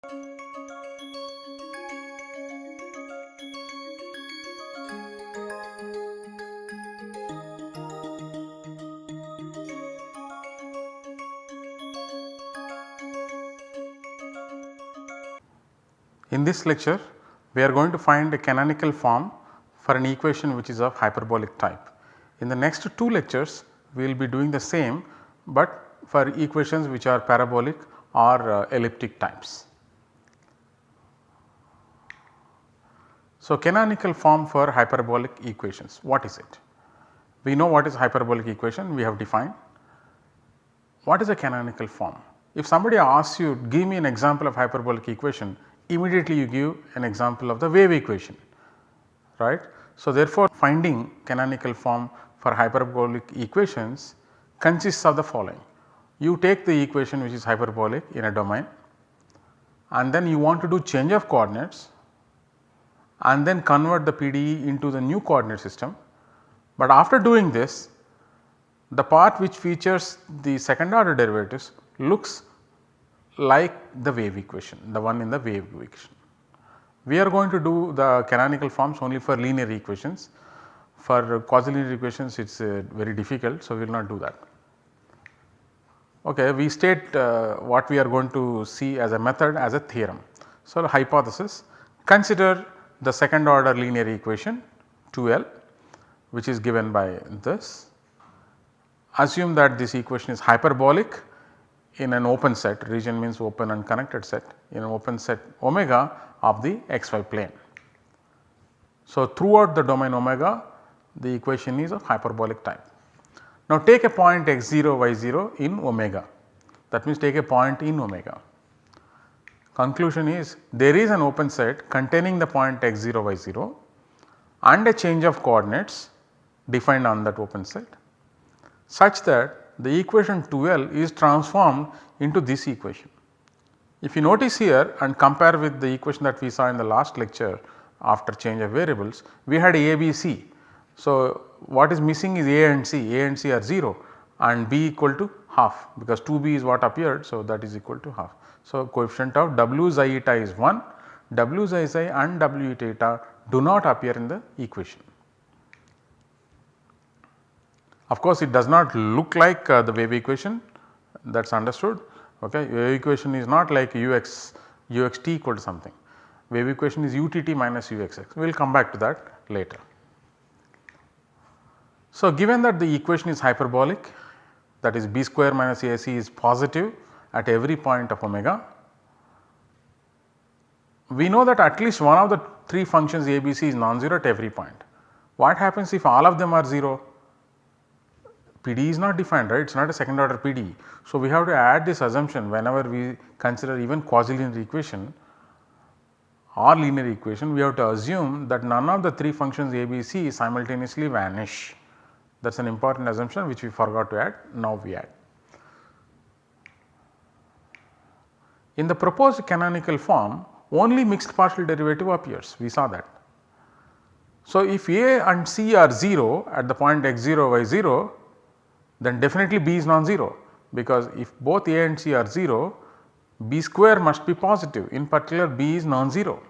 In this lecture, we are going to find a canonical form for an equation which is of hyperbolic type. In the next 2 lectures, we will be doing the same, but for equations which are parabolic or elliptic types. So, canonical form for hyperbolic equations, what is it? We know what is hyperbolic equation, we have defined. What is a canonical form? If somebody asks you, give me an example of hyperbolic equation, immediately you give an example of the wave equation, right. So, therefore, finding canonical form for hyperbolic equations consists of the following. You take the equation which is hyperbolic in a domain, and then you want to do change of coordinates and then convert the PDE into the new coordinate system. But after doing this, the part which features the second order derivatives looks like the wave equation, the one in the wave equation. We are going to do the canonical forms only for linear equations. For quasi-linear equations it is very difficult, so we will not do that. Okay, we state what we are going to see as a method as a theorem. So, the hypothesis, consider the second order linear equation 2L which is given by this. Assume that this equation is hyperbolic in an open set, region means open and connected set, in an open set omega of the xy plane. So, throughout the domain omega, the equation is of hyperbolic type. Now, take a point x0 y0 in omega, that means take a point in omega. Conclusion is there is an open set containing the point x0 y0 and a change of coordinates defined on that open set such that the equation 2L is transformed into this equation. If you notice here and compare with the equation that we saw in the last lecture after change of variables, we had A, B, C. So, what is missing is A and C, A and C are 0 and B equal to half, because 2B is what appeared. So, that is equal to half. So, coefficient of W xi eta is 1, W xi xi and W eta do not appear in the equation. Of course, it does not look like the wave equation, that is understood. Okay. Wave equation is not like uxt equal to something, wave equation is utt minus uxx, we will come back to that later. So, given that the equation is hyperbolic, that is b square minus ac is positive at every point of omega, we know that at least one of the 3 functions ABC is non-zero at every point. What happens if all of them are 0? PDE is not defined, right, it is not a second order PDE. So, we have to add this assumption whenever we consider even quasi-linear equation or linear equation, we have to assume that none of the 3 functions ABC simultaneously vanish. That is an important assumption which we forgot to add, now we add. In the proposed canonical form, only mixed partial derivative appears, we saw that. So, if A and C are 0 at the point x0 y0, then definitely B is non-zero, because if both A and C are 0, B square must be positive, in particular B is non-zero.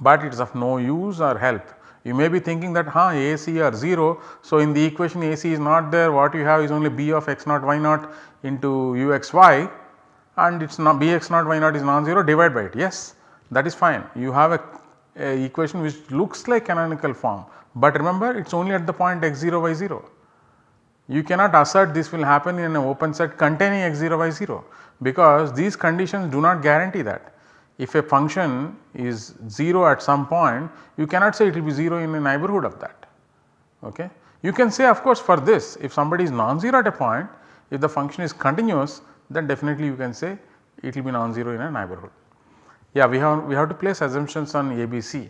But it is of no use or help. You may be thinking that A, C are 0, so in the equation A, C is not there, what you have is only B of x naught y naught into u x y, and it is not B x naught y naught is non-zero, divide by it. Yes, that is fine. You have a equation which looks like canonical form, but remember it is only at the point x0 y0. You cannot assert this will happen in an open set containing x0 y0, because these conditions do not guarantee that. If a function is 0 at some point, you cannot say it will be 0 in a neighborhood of that. Okay. You can say of course for this, if somebody is non-zero at a point, if the function is continuous, then definitely you can say it will be non-zero in a neighborhood. Yeah, we have to place assumptions on ABC.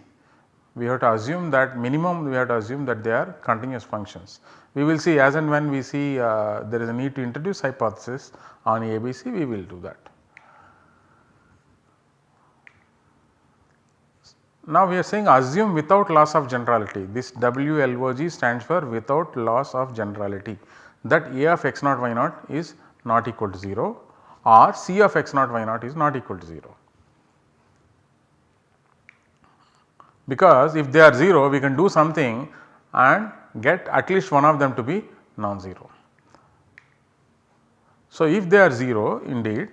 We have to assume that minimum, we have to assume that they are continuous functions. We will see as and when we see there is a need to introduce hypothesis on ABC, we will do that. Now, we are saying assume without loss of generality. This WLOG stands for without loss of generality, that A of x naught y naught is not equal to 0, or C of x naught y naught is not equal to 0. Because if they are 0, we can do something and get at least one of them to be non-zero. So, if they are 0 indeed,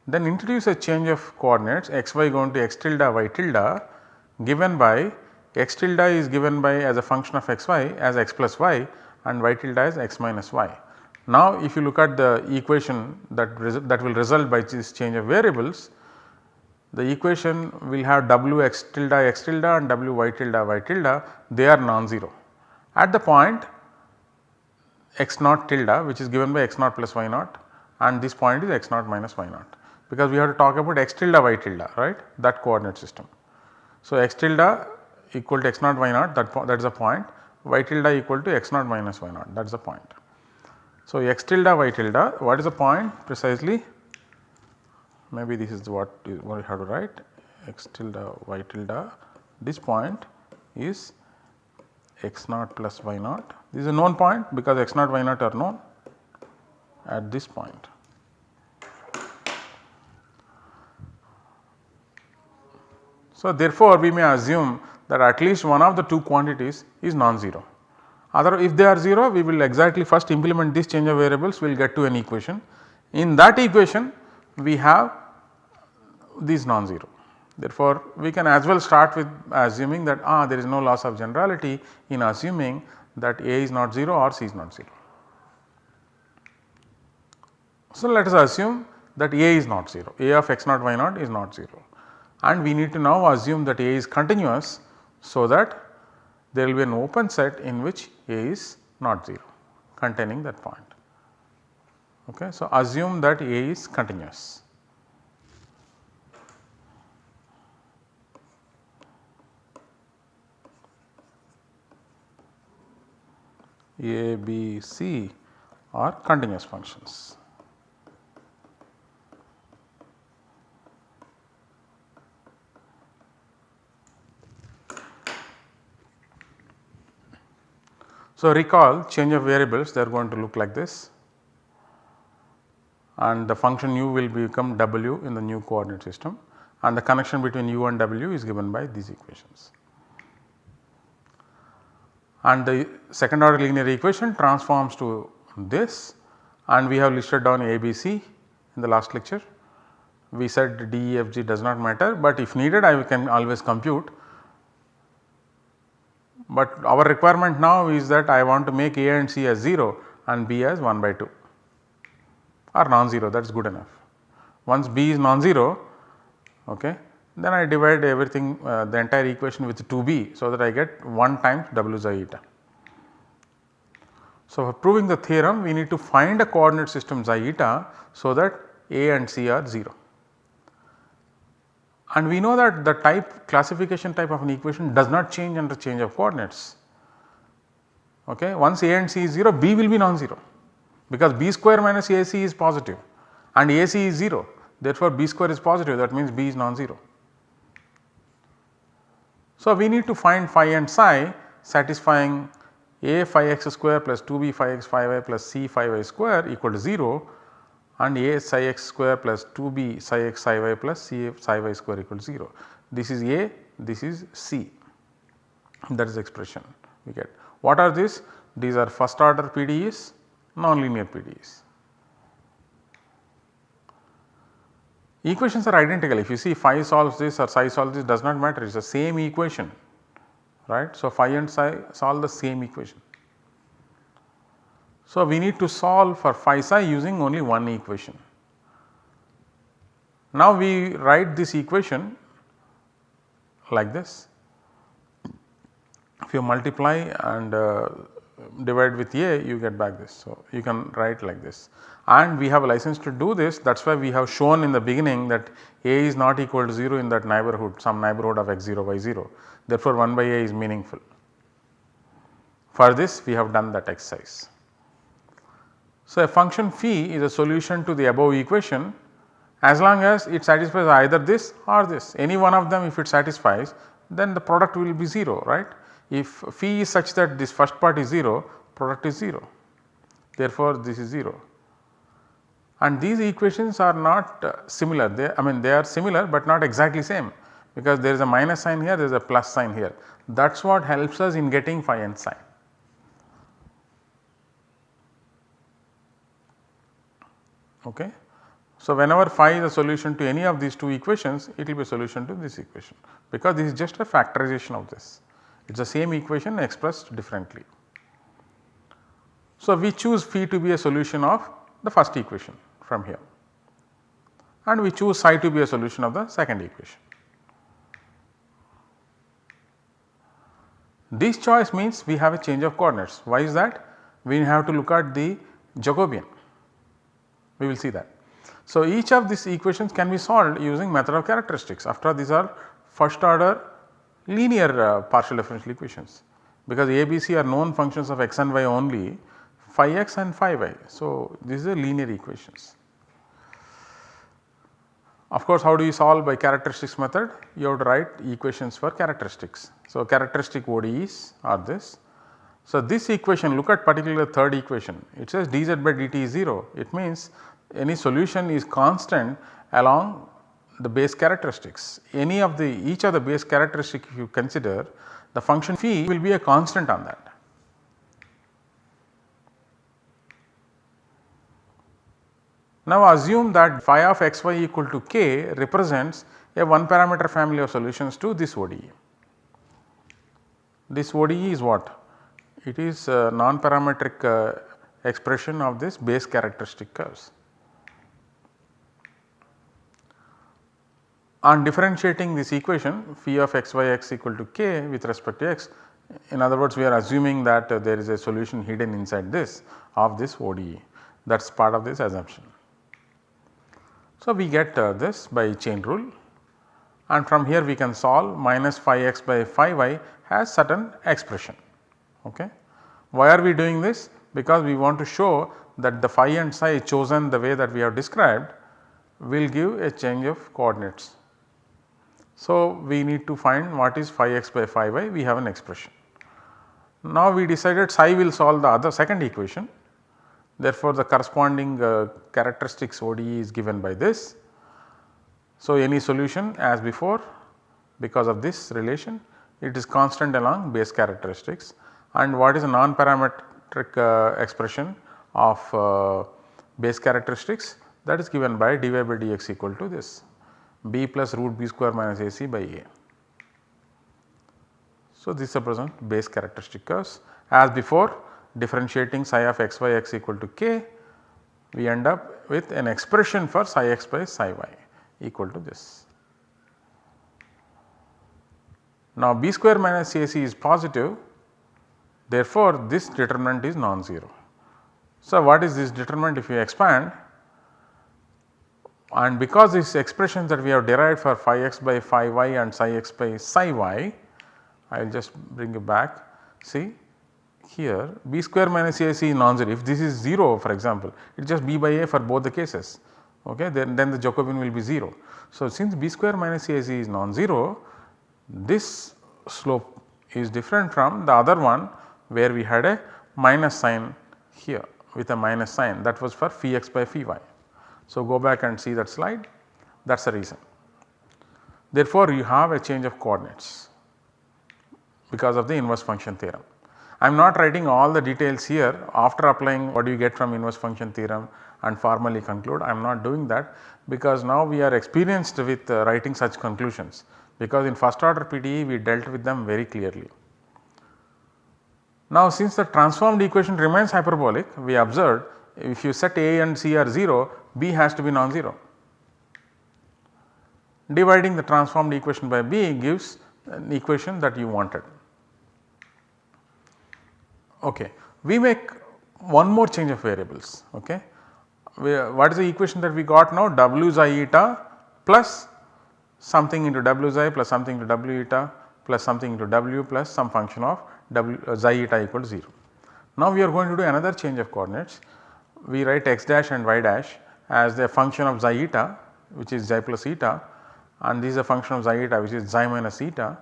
then introduce a change of coordinates x y going to x tilde y tilde given by x tilde is given by as a function of x y as x plus y and y tilde as x minus y. Now, if you look at the equation that will result by this change of variables, the equation will have w x tilde and w y tilde, they are non-zero. At the point x naught tilde which is given by x naught plus y naught, and this point is x naught minus y naught, because we have to talk about x tilde y tilde, right, that coordinate system. So, x tilde equal to x naught y naught, that is a point, y tilde equal to x naught minus y naught, that is the point. So, x tilde y tilde, what is the point precisely? Maybe this is what you have to write, x tilde y tilde, this point is x naught plus y naught. This is a known point because x naught y naught are known at this point. So, therefore, we may assume that at least one of the two quantities is non-zero. If they are 0, we will exactly first implement this change of variables, we will get to an equation. In that equation, we have these non-zero. Therefore, we can as well start with assuming that there is no loss of generality in assuming that A is not 0 or C is not 0. So, let us assume that A is not 0, A of x naught y naught is not 0, and we need to now assume that A is continuous, so that there will be an open set in which A is not 0 containing that point. Okay. So, assume that A is continuous. A, B, C are continuous functions. So, recall change of variables, they are going to look like this, and the function u will become w in the new coordinate system, and the connection between u and w is given by these equations. And the second order linear equation transforms to this, and we have listed down A, B, C in the last lecture. We said D, E, F, G does not matter, but if needed I can always compute. But our requirement now is that I want to make A and C as 0 and B as 1 by 2 or non-zero, that is good enough. Once B is non-zero, okay, then I divide everything the entire equation with 2B, so that I get 1 times W xi eta. So, for proving the theorem we need to find a coordinate system xi eta, so that A and C are 0. And we know that the classification type of an equation does not change under change of coordinates. Okay. Once A and C is 0, B will be non-zero, because B square minus AC is positive and AC is 0, therefore, B square is positive, that means B is non-zero. So, we need to find phi and psi satisfying A phi x square plus 2B phi x phi y plus C phi y square equal to 0 and A psi x square plus 2B psi x psi y plus C psi y square equal to 0. This is A, this is C, that is the expression we get. What are these? These are first order PDEs, nonlinear PDEs. Equations are identical. If you see phi solves this or psi solves this, does not matter, it is the same equation, right. So, phi and psi solve the same equation. So, we need to solve for phi psi using only one equation. Now, we write this equation like this. If you multiply and divide with A, you get back this. So, you can write like this, and we have a license to do this, that is why we have shown in the beginning that A is not equal to 0 in that neighborhood, some neighborhood of x0 y0, therefore 1 by A is meaningful. For this we have done that exercise. So, a function phi is a solution to the above equation as long as it satisfies either this or this, any one of them if it satisfies, then the product will be 0, right. If phi is such that this first part is 0, product is 0, therefore, this is 0. and these equations are not similar, they are similar but not exactly same, because there is a minus sign here, there is a plus sign here. That is what helps us in getting phi and psi. Okay. So, whenever phi is a solution to any of these two equations, it will be a solution to this equation, because this is just a factorization of this. It is the same equation expressed differently. So, we choose phi to be a solution of the first equation from here, and we choose psi to be a solution of the second equation. This choice means we have a change of coordinates. Why is that? We have to look at the Jacobian, we will see that. So, each of these equations can be solved using method of characteristics. After all, these are first order linear partial differential equations, because A, B, C are known functions of x and y only, phi x and phi y. So, these are linear equations. Of course, how do you solve by characteristics method? You have to write equations for characteristics. So, characteristic ODEs are this. So, this equation, look at particular third equation, it says dz by dt is 0. It means any solution is constant along the base characteristics. Each of the base characteristics, if you consider, the function phi will be a constant on that. Now, assume that phi of x y equal to k represents a one parameter family of solutions to this ODE. This ODE is what? It is a non-parametric expression of this base characteristic curves. On differentiating this equation phi of x y x equal to k with respect to x, in other words, we are assuming that there is a solution hidden inside this of this ODE, that is part of this assumption. So, we get this by chain rule, and from here we can solve minus phi x by phi y has certain expression. Okay. Why are we doing this? Because we want to show that the phi and psi chosen the way that we have described will give a change of coordinates. So, we need to find what is phi x by phi y, we have an expression. Now, we decided psi will solve the other second equation, therefore, the corresponding characteristics ODE is given by this. So, any solution as before, because of this relation, it is constant along base characteristics, and what is a non-parametric expression of base characteristics, that is given by dy by dx equal to this b plus root b square minus ac by a. So, this represents base characteristic curves. As before, differentiating psi of x y x equal to k, we end up with an expression for psi x by psi y equal to this. Now, b square minus ac is positive, therefore, this determinant is non-zero. So, what is this determinant if you expand, and because these expressions that we have derived for phi x by phi y and psi x by psi y, I will just bring it back. See here b square minus ac is non-zero. If this is 0 for example, it is just b by a for both the cases, okay, then the Jacobian will be 0. So, since b square minus ac is non-zero, this slope is different from the other one where we had a minus sign here with a minus sign, that was for phi x by phi y. So, go back and see that slide, that is the reason. Therefore, you have a change of coordinates because of the inverse function theorem. I am not writing all the details here. After applying what do you get from inverse function theorem and formally conclude, I am not doing that, because now we are experienced with writing such conclusions, because in first order PDE we dealt with them very clearly. Now, since the transformed equation remains hyperbolic, we observed if you set A and C are 0, B has to be non-zero. Dividing the transformed equation by B gives an equation that you wanted. Okay. We make one more change of variables. Okay. What is the equation that we got now? W xi eta plus something into W xi plus something into W eta plus something into W plus some function of W xi eta equal to 0. Now, we are going to do another change of coordinates. We write x dash and y dash as the function of xi eta, which is xi plus eta, and this is a function of xi eta which is xi minus eta.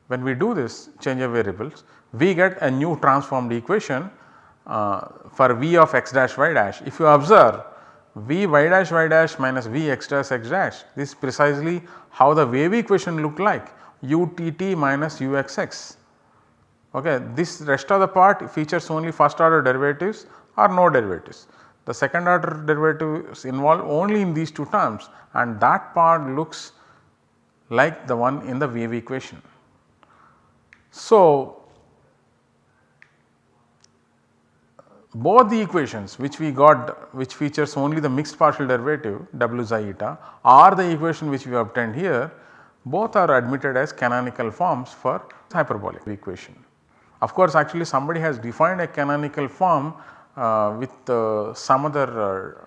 When we do this change of variables, we get a new transformed equation for v of x dash y dash. If you observe, y dash minus v x dash x dash. This is precisely how the wave equation look like, utt minus uxx. Okay. This rest of the part features only first order derivatives or no derivatives. The second order derivatives involved only in these two terms, and that part looks like the one in the wave equation. So, both the equations which we got, which features only the mixed partial derivative w xi eta, or the equation which we obtained here, both are admitted as canonical forms for hyperbolic equation. Of course, actually somebody has defined a canonical form with some other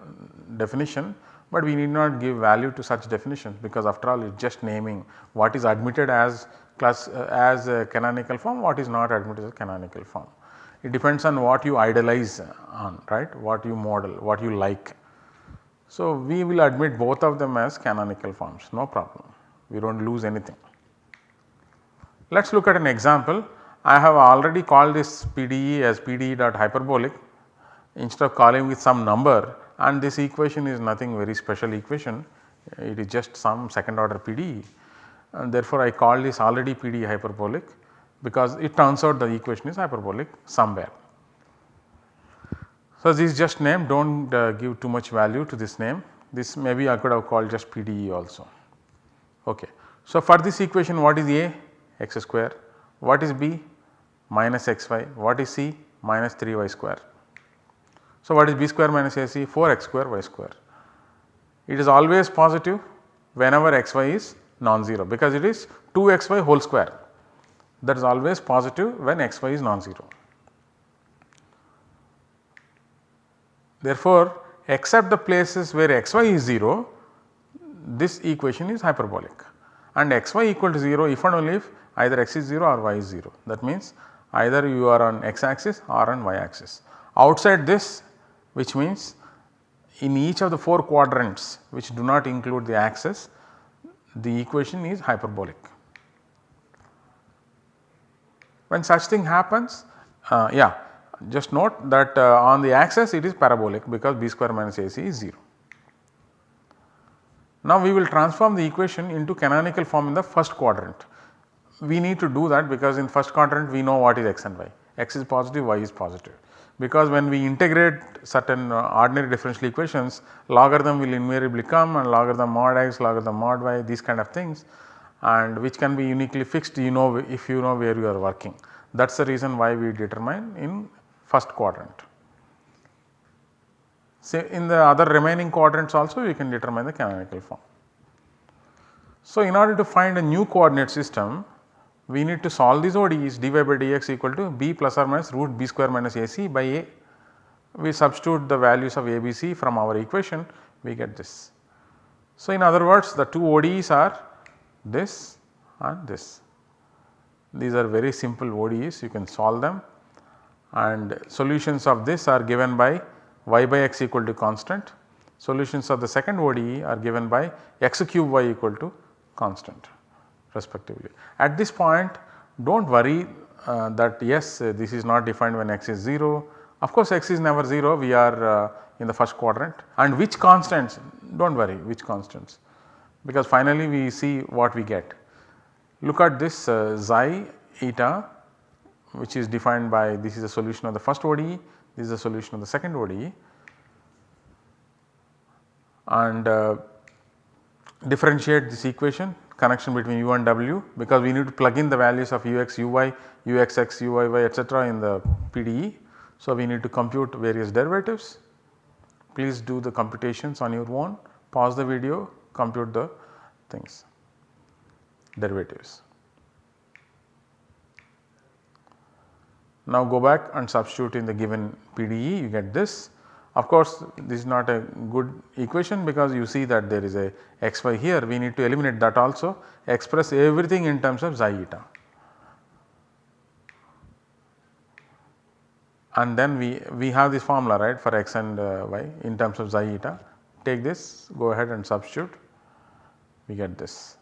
definition, but we need not give value to such definitions, because after all it is just naming what is admitted as as a canonical form, what is not admitted as a canonical form. It depends on what you idealize on, right, what you model, what you like. So, we will admit both of them as canonical forms, no problem, we do not lose anything. Let us look at an example. I have already called this PDE as PDE dot hyperbolic instead of calling with some number, and this equation is nothing very special equation, it is just some second order PDE, and therefore I call this already PDE hyperbolic, because it turns out the equation is hyperbolic somewhere. So, this is just name, do not give too much value to this name, this maybe I could have called just PDE also. Okay. So, for this equation what is A? X square, what is B? Minus xy, what is C? Minus 3y square. So, what is B square minus AC? 4x square y square. It is always positive whenever xy is non-zero, because it is 2xy whole square, that is always positive when xy is non-zero. Therefore, except the places where xy is 0, this equation is hyperbolic, and xy equal to 0 if and only if either x is 0 or y is 0. That means either you are on x axis or on y axis. Outside this, which means in each of the 4 quadrants which do not include the axis, the equation is hyperbolic. When such thing happens, just note that on the axis it is parabolic, because b square minus ac is 0. Now, we will transform the equation into canonical form in the first quadrant. We need to do that because in first quadrant we know what is x and y, x is positive, y is positive, because when we integrate certain ordinary differential equations, logarithm will invariably come, and logarithm mod x, logarithm mod y, these kind of things, and which can be uniquely fixed, you know, if you know where you are working. That is the reason why we determine in first quadrant. Say in the other remaining quadrants also you can determine the canonical form. So, in order to find a new coordinate system, we need to solve these ODEs. Dy by dx equal to b plus or minus root b square minus ac by a. We substitute the values of a, b, c from our equation, we get this. So, in other words, the two ODEs are this and this. These are very simple ODEs, you can solve them, and solutions of this are given by y by x equal to constant. Solutions of the second ODE are given by x cube y equal to constant respectively. At this point, do not worry that yes, this is not defined when x is 0. Of course, x is never 0, we are in the first quadrant, and which constants, do not worry which constants, because finally we see what we get. Look at this xi eta, which is defined by, this is a solution of the first ODE, this is a solution of the second ODE, and differentiate this equation, connection between u and w, because we need to plug in the values of ux, uy, uxx, uyy etc. in the PDE. So, we need to compute various derivatives. Please do the computations on your own, pause the video, compute the things, derivatives. Now, go back and substitute in the given PDE, you get this. Of course, this is not a good equation, because you see that there is a xy here, we need to eliminate that also, express everything in terms of xi eta. And then we have this formula, right, for x and y in terms of xi eta. Take this, go ahead and substitute, we get this.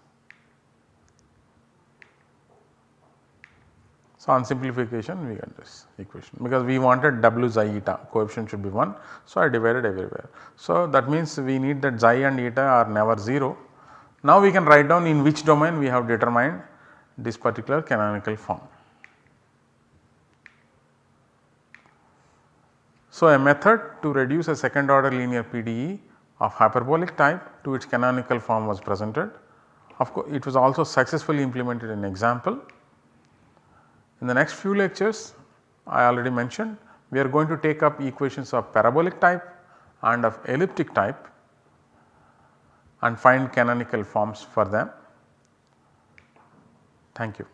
So, on simplification we get this equation because we wanted W xi eta coefficient should be 1. So, I divided everywhere. So, that means we need that xi and eta are never 0. Now, we can write down in which domain we have determined this particular canonical form. So, a method to reduce a second order linear PDE of hyperbolic type to its canonical form was presented. Of course, it was also successfully implemented in example. In the next few lectures, I already mentioned, we are going to take up equations of parabolic type and of elliptic type and find canonical forms for them. Thank you.